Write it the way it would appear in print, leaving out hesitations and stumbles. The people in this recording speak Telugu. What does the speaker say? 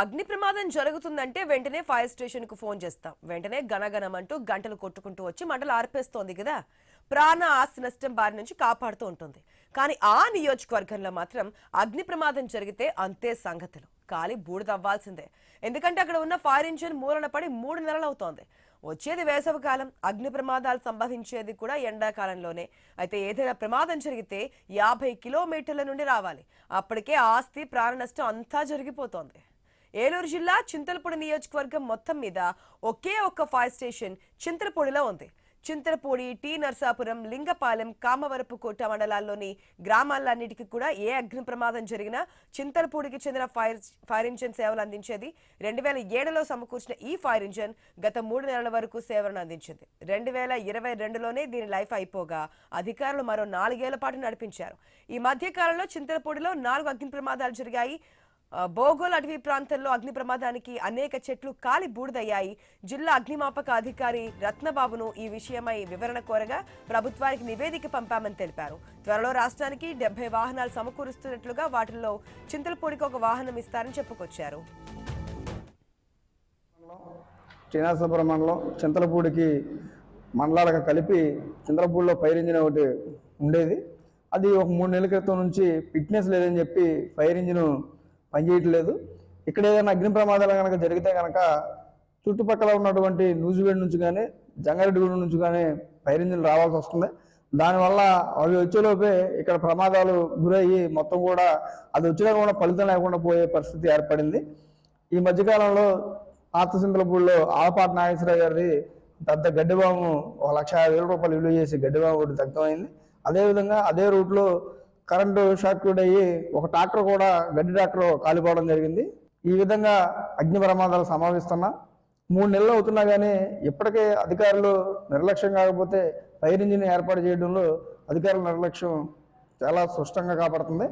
అగ్ని ప్రమాదం జరుగుతుందంటే వెంటనే ఫైర్ స్టేషన్ కు ఫోన్ చేస్తాం. వెంటనే గనగనమంటూ గంటలు కొట్టుకుంటూ వచ్చి మంటలు ఆర్పేస్తోంది కదా. ప్రాణ ఆస్తి నష్టం బారి నుంచి కాపాడుతూ ఉంటుంది. కానీ ఆ నియోజకవర్గంలో మాత్రం అగ్ని ప్రమాదం జరిగితే అంతే సంగతులు. కాలి బూడిదవ్వాల్సిందే. ఎందుకంటే అక్కడ ఉన్న ఫైర్ ఇంజిన్ మూలన పడి 3 నెలలు అవుతోంది. వచ్చేది వేసవికాలం, అగ్ని ప్రమాదాలు సంభవించేది కూడా ఎండాకాలంలోనే. అయితే ఏదైనా ప్రమాదం జరిగితే 50 కిలోమీటర్ల నుండి రావాలి. అప్పటికే ఆస్తి ప్రాణ నష్టం అంతా జరిగిపోతోంది. ఏలూరు జిల్లా చింతలపూడి నియోజకవర్గం మొత్తం మీద ఒకే ఒక్క ఫైర్ స్టేషన్ చింతలపూడిలో ఉంది. చింతలపూడి, టీ నర్సాపురం, లింగపాలెం, కామవరపుకోట మండలాల్లోని గ్రామాలన్నిటికీ కూడా ఏ అగ్ని ప్రమాదం జరిగినా చింతలపూడికి చెందిన ఫైర్ ఇంజిన్ సేవలు అందించేది. 2007లో సమకూర్చిన ఈ ఫైర్ ఇంజిన్ గత 3 నెలల వరకు సేవలను అందించింది. 2022లోనే దీని లైఫ్ అయిపోగా అధికారులు మరో 4 ఏళ్ల పాటు నడిపించారు. ఈ మధ్య కాలంలో చింతలపూడిలో 4 అగ్ని ప్రమాదాలు జరిగాయి. బోగోల్ అటవీ ప్రాంతంలో అగ్ని ప్రమాదానికి అనేక చెట్లు కాలి బూడిదయ్యాయి. జిల్లా అగ్నిమాపక అధికారి రత్నబాబును ఈ విషయమై వివరణ కోరగా ప్రభుత్వానికి నివేదిక పంపామని తెలిపారు. త్వరలో రాష్ట్రానికి 70 వాహనాలు సమకూరుస్తున్నట్లుగా వాటిల్లో చింతలపూడికి ఒక వాహనం ఇస్తారని చెప్పుకొచ్చారు. టీనర్సాపురం మండలం చింతలపూడికి మండలాలకు కలిపి చింతలపూడిలో ఫైర్ ఇంజిన్ ఒకటి ఉండేది. అది ఒక 3 నెలల క్రితం నుంచి ఫిట్నెస్ లేదని చెప్పి ఫైర్ ఇంజిన్ పనిచేయట్లేదు. ఇక్కడ ఏదైనా అగ్ని ప్రమాదాలు కనుక జరిగితే కనుక చుట్టుపక్కల ఉన్నటువంటి నూజివేడ్ నుంచి కానీ జంగారెడ్డిగూడెం నుంచి కానీ ఫైర్ ఇంజిన్ రావాల్సి వస్తుంది. దానివల్ల అవి వచ్చేలోపే ఇక్కడ ప్రమాదాలు గురయ్యి మొత్తం కూడా అది వచ్చినా కూడా ఫలితం లేకుండా పోయే పరిస్థితి ఏర్పడింది. ఈ మధ్యకాలంలో పాత చింతలపూడిలో ఆలపాటి నాగేశ్వరరావు గారి పెద్ద గడ్డిబాము 1,50,000 రూపాయలు విలువ చేసి గడ్డిబాము ఒకటి దగ్ధమైంది. అదేవిధంగా అదే రూట్లో కరెంటు షార్ట్ అయ్యి ఒక ట్రాక్టర్ కూడా గడ్డి ట్రాక్టర్ కాలిపోవడం జరిగింది. ఈ విధంగా అగ్ని ప్రమాదాలు సంభవిస్తున్నా 3 నెలలు అవుతున్నా కానీ ఇప్పటికే అధికారులు నిర్లక్ష్యం కాకపోతే ఫైర్ ఇంజిన్ ఏర్పాటు చేయడంలో అధికారుల నిర్లక్ష్యం చాలా స్పష్టంగా కాపాడుతుంది.